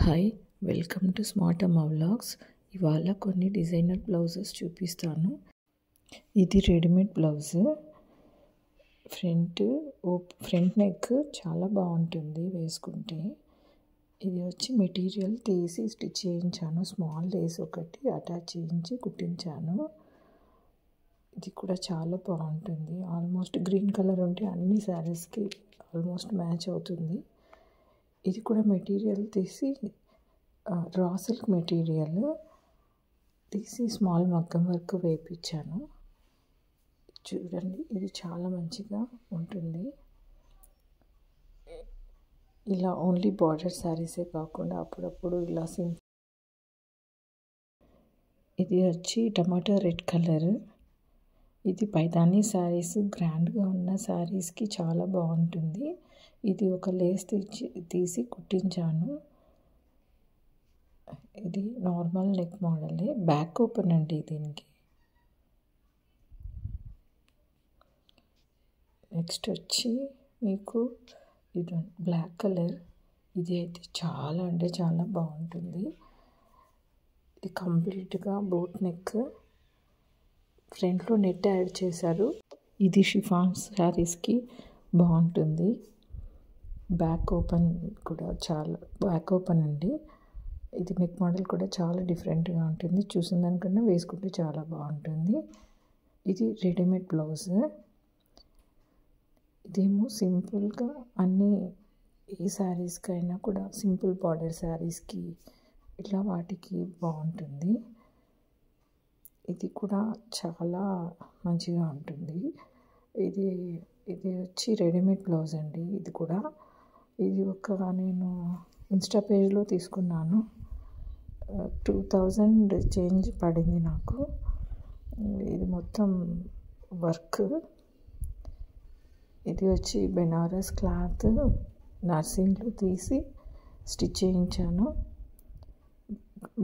Hi welcome to smart అమ్మ vlogs. ఇవాళ కొన్ని డిజైనర్ బ్లౌజెస్ చూపిస్తాను. ఇది రెడీమేడ్ బ్లౌజ్. ఫ్రంట్ నెక్ చాలా బాగుంటుంది వేసుకుంటే. ఇది వచ్చి మెటీరియల్ తీసి స్టిచ్ చేయించాను. స్మాల్ లేస్ ఒకటి అటాచ్ చేయించి కుట్టించాను. ఇది కూడా చాలా బాగుంటుంది. ఆల్మోస్ట్ గ్రీన్ కలర్ ఉంటే అన్ని శారీస్కి ఆల్మోస్ట్ మ్యాచ్ అవుతుంది. ఇది కూడా మెటీరియల్ తీసి రా సిల్క్ మెటీరియల్ తీసి స్మాల్ మగ్గం వర్క్ వేయించాను. చూడండి, ఇది చాలా మంచిగా ఉంటుంది. ఇలా ఓన్లీ బార్డర్ శారీసే కాకుండా అప్పుడప్పుడు ఇలా ఇది వచ్చి టమాటా రెడ్ కలర్. ఇది పైతానీ శారీస్, గ్రాండ్గా ఉన్న శారీస్కి చాలా బాగుంటుంది. ఇది ఒక లేస్ తీసి కుట్టించాను. ఇది నార్మల్ నెక్ మోడలే, బ్యాక్ ఓపెన్ అండి దీనికి. నెక్స్ట్ వచ్చి మీకు ఇది బ్లాక్ కలర్. ఇది అయితే చాలా అంటే చాలా బాగుంటుంది. ఇది కంప్లీట్గా బోట్ నెక్, ఫ్రంట్లో నెట్ యాడ్ చేశారు. ఇది షిఫాన్ శారీస్కి బాగుంటుంది. బ్యాక్ ఓపెన్ కూడా చాలా బ్యాక్ ఓపెన్ అండి. ఇది నెక్ మోడల్ కూడా చాలా డిఫరెంట్గా ఉంటుంది. చూసిన దానికన్నా వేసుకుంటే చాలా బాగుంటుంది. ఇది రెడీమేడ్ బ్లౌజ్. ఇదేమో సింపుల్గా అన్నీ ఏ శారీస్కైనా కూడా సింపుల్ బార్డర్ శారీస్కి ఇట్లా వాటికి బాగుంటుంది. ఇది కూడా చాలా మంచిగా ఉంటుంది. ఇది వచ్చి రెడీమేడ్ బ్లౌజ్ అండి. ఇది నేను ఇన్స్టా పేజ్లో తీసుకున్నాను. 2000 చేంజ్ పడింది నాకు. ఇది మొత్తం వర్క్. ఇది వచ్చి బెనారస్ క్లాత్ నర్సింగ్లో తీసి స్టిచ్ చేయించాను.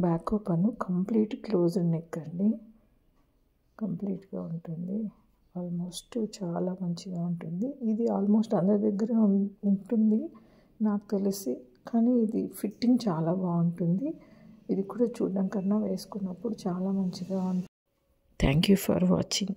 Back open, complete closed neck అండి. కంప్లీట్గా ఉంటుంది. ఆల్మోస్ట్ చాలా మంచిగా ఉంటుంది. ఇది ఆల్మోస్ట్ అందరి దగ్గర ఉంటుంది నాకు తెలిసి, కానీ ఇది ఫిట్టింగ్ చాలా బాగుంటుంది. ఇది కూడా చూడడం కన్నా వేసుకున్నప్పుడు చాలా మంచిగా ఉంటుంది. Thank you for watching.